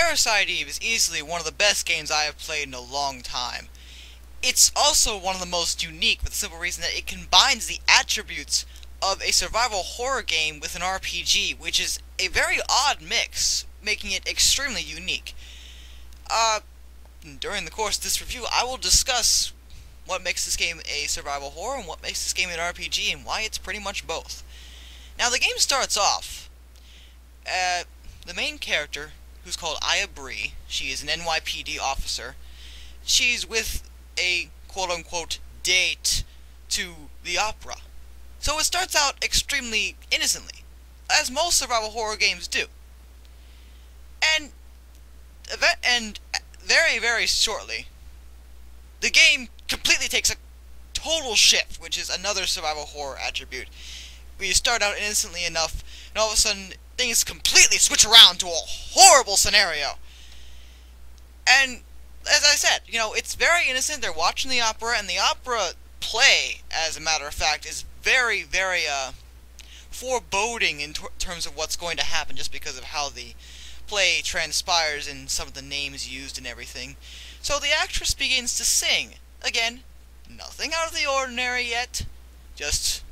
Parasite Eve is easily one of the best games I have played in a long time. It's also one of the most unique for the simple reason that it combines the attributes of a survival horror game with an RPG, which is a very odd mix, making it extremely unique. During the course of this review, I will discuss what makes this game a survival horror and what makes this game an RPG and why it's pretty much both. Now, the game starts off. The main character, who's called Aya Bree, she is an NYPD officer. She's with a quote-unquote date to the opera. So it starts out extremely innocently, as most survival horror games do. And very, very shortly, the game completely takes a total shift, which is another survival horror attribute. We start out innocently enough, and all of a sudden, things completely switch around to a horrible scenario. And, as I said, it's very innocent. They're watching the opera, and the opera play, as a matter of fact, is very, very, foreboding in terms of what's going to happen, just because of how the play transpires and some of the names used and everything. So the actress begins to sing. Again, nothing out of the ordinary yet. Just,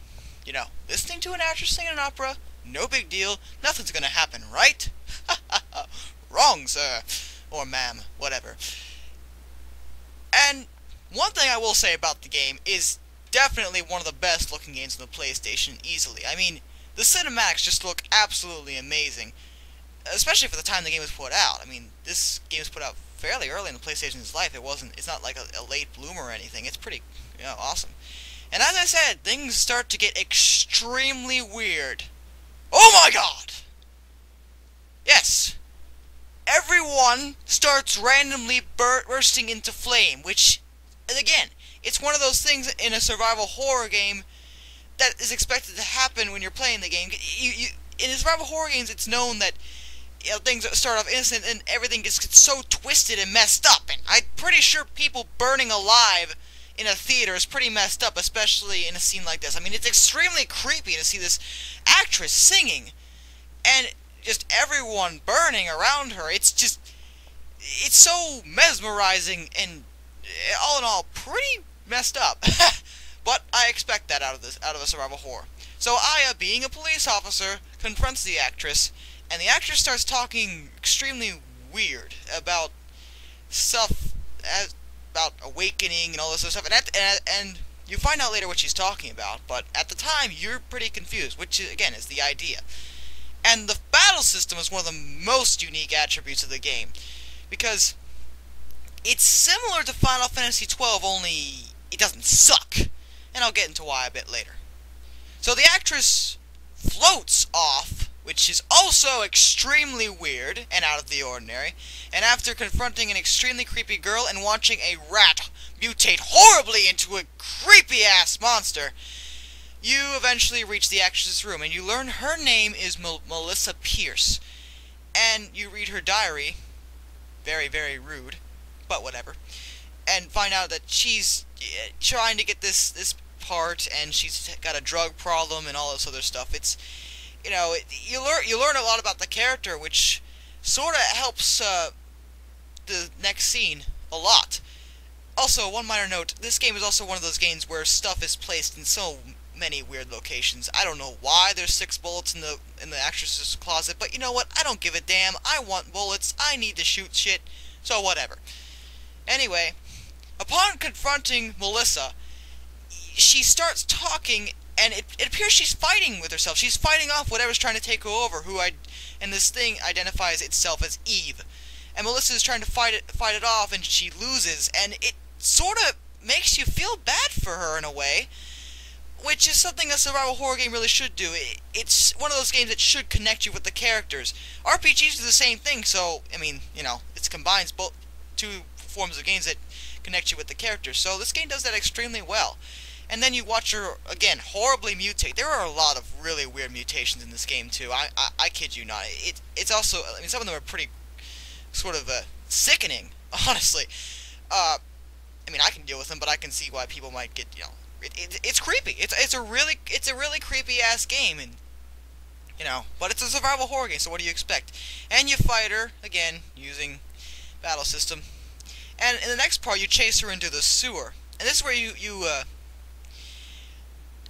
listening to an actress sing an opera, no big deal, nothing's gonna happen, right? Wrong, sir. Or ma'am, whatever. And one thing I will say about the game is definitely one of the best looking games on the PlayStation, easily. I mean, the cinematics just look absolutely amazing. Especially for the time the game was put out. I mean, this game was put out fairly early in the PlayStation's life. It's not like a late bloomer or anything. It's pretty, awesome. And as I said, things start to get extremely weird. Oh my god! Yes! Everyone starts randomly bursting into flame, which, again, it's one of those things in a survival horror game that is expected to happen when you're playing the game. In survival horror games, it's known that things start off innocent and everything gets so twisted and messed up. And I'm pretty sure people burning alive in a theater is pretty messed up, especially in a scene like this. I mean, it's extremely creepy to see this actress singing and just everyone burning around her. It's so mesmerizing and all in all pretty messed up. But I expect that out of a survival horror. So Aya, being a police officer, confronts the actress, and the actress starts talking extremely weird about stuff about awakening and all this other stuff, and you find out later what she's talking about, but at the time you're pretty confused, which again is the idea. And the battle system is one of the most unique attributes of the game, because it's similar to Final Fantasy XII, only it doesn't suck, and I'll get into why a bit later. So the actress floats off, which is also extremely weird and out of the ordinary, and after confronting an extremely creepy girl and watching a rat mutate horribly into a creepy-ass monster, you eventually reach the actress's room, and you learn her name is Melissa Pierce, and you read her diary, very, very rude, but whatever, and find out that she's trying to get this part, and she's got a drug problem and all this other stuff. It's, you learn a lot about the character, which sort of helps the next scene a lot. Also, one minor note, this game is also one of those games where stuff is placed in so many weird locations. I don't know why there's 6 bullets in the actress's closet, but you know what? I don't give a damn. I want bullets. I need to shoot shit. So whatever. Anyway, upon confronting Melissa, she starts talking, and it appears she's fighting with herself. She's fighting off whatever's trying to take her over, and this thing identifies itself as Eve. And Melissa's trying to fight it off, and she loses, and it sort of makes you feel bad for her in a way, which is something a survival horror game really should do. It's one of those games that should connect you with the characters. RPGs do the same thing, so, I mean, it combines both two forms of games that connect you with the characters. So this game does that extremely well. And then you watch her, again, horribly mutate. There are a lot of really weird mutations in this game, too. I kid you not. It's also, I mean, some of them are pretty sort of sickening, honestly. I mean, I can deal with them, but I can see why people might get, it's creepy. It's a really creepy ass game, and You know, but it's a survival horror game, so what do you expect? And you fight her, again, using battle system. And in the next part, you chase her into the sewer. And this is where you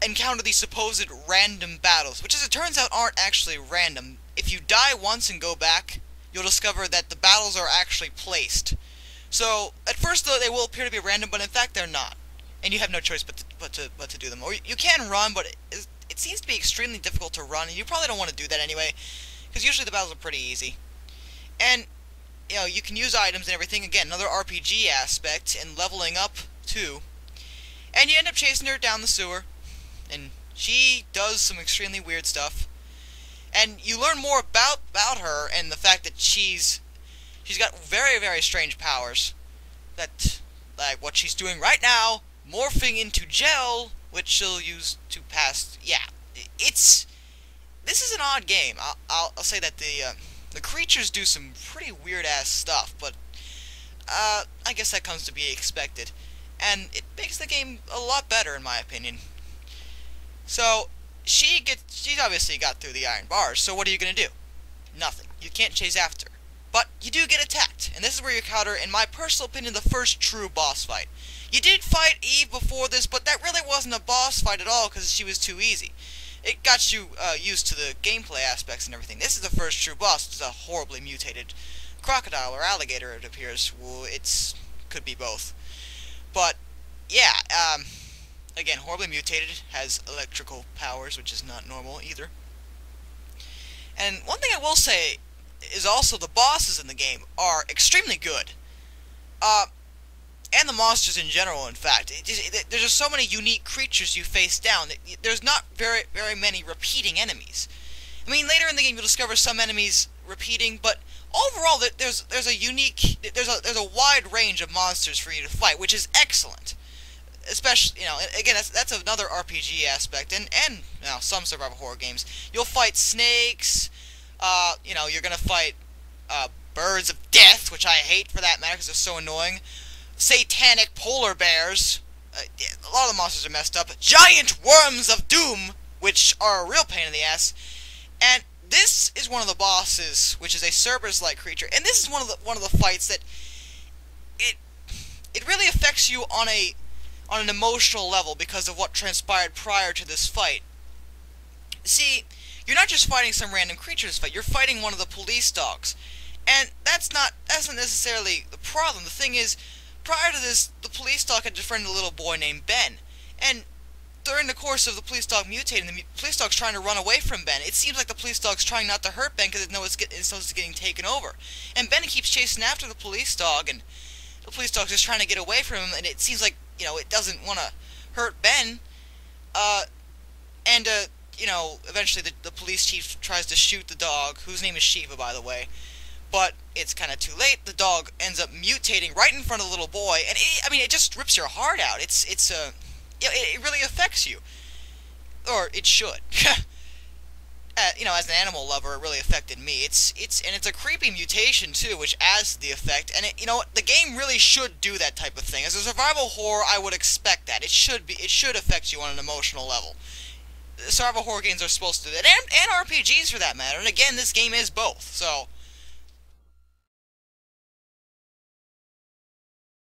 encounter these supposed random battles, which as it turns out aren't actually random. If you die once and go back, you'll discover that the battles are actually placed. So, at first though, they will appear to be random, but in fact they're not. And you have no choice but to do them. Or you can run, but it seems to be extremely difficult to run, and you probably don't want to do that anyway, because usually the battles are pretty easy. And, you know, you can use items and everything, again, another RPG aspect, and leveling up, too. And you end up chasing her down the sewer, and she does some extremely weird stuff. And you learn more about her, and the fact that she's got very, very strange powers. That, like what she's doing right now, morphing into gel, which she'll use to pass. Yeah, this is an odd game. I'll say that the creatures do some pretty weird ass stuff, but I guess that comes to be expected, and it makes the game a lot better in my opinion. So she's obviously got through the iron bars. So what are you gonna do? Nothing. You can't chase after her. But you do get attacked, and this is where you encounter, in my personal opinion, the first true boss fight. You did fight Eve before this, but that really wasn't a boss fight at all because she was too easy. It got you used to the gameplay aspects and everything. This is the first true boss. It's a horribly mutated crocodile or alligator, it appears. Well, could be both. But yeah, again, horribly mutated, has electrical powers, which is not normal either. And one thing I will say is also the bosses in the game are extremely good. And the monsters in general, in fact. There's just so many unique creatures you face down. There's not very many repeating enemies. I mean, later in the game you'll discover some enemies repeating, but overall there's a wide range of monsters for you to fight, which is excellent. Especially, you know, again, that's another RPG aspect, and you know, some survival horror games. You'll fight snakes. You know, you're gonna fight birds of death, which I hate for that matter because they're so annoying. Satanic polar bears. A lot of the monsters are messed up. Giant worms of doom, which are a real pain in the ass. And this is one of the bosses, which is a Cerberus-like creature. And this is one of the fights that it really affects you on an emotional level because of what transpired prior to this fight. See, you're not just fighting some random creature this fight. You're fighting one of the police dogs. And that's not necessarily the problem. The thing is, prior to this, the police dog had befriended a little boy named Ben. And during the course of the police dog mutating, the police dog's trying to run away from Ben. It seems like the police dog's trying not to hurt Ben because it knows it's getting taken over. And Ben keeps chasing after the police dog, and the police dog's just trying to get away from him, and it seems like, you know, it doesn't want to hurt Ben. You know, eventually the police chief tries to shoot the dog, whose name is Shiva, by the way. But it's kind of too late. The dog ends up mutating right in front of the little boy, and I mean, it just rips your heart out. It really affects you, or it should. You know, as an animal lover, it really affected me. It's a creepy mutation too, which adds to the effect. And you know what? The game really should do that type of thing. As a survival horror, I would expect that. It should affect you on an emotional level. Survival horror games are supposed to do that, and RPGs for that matter. And again, this game is both. So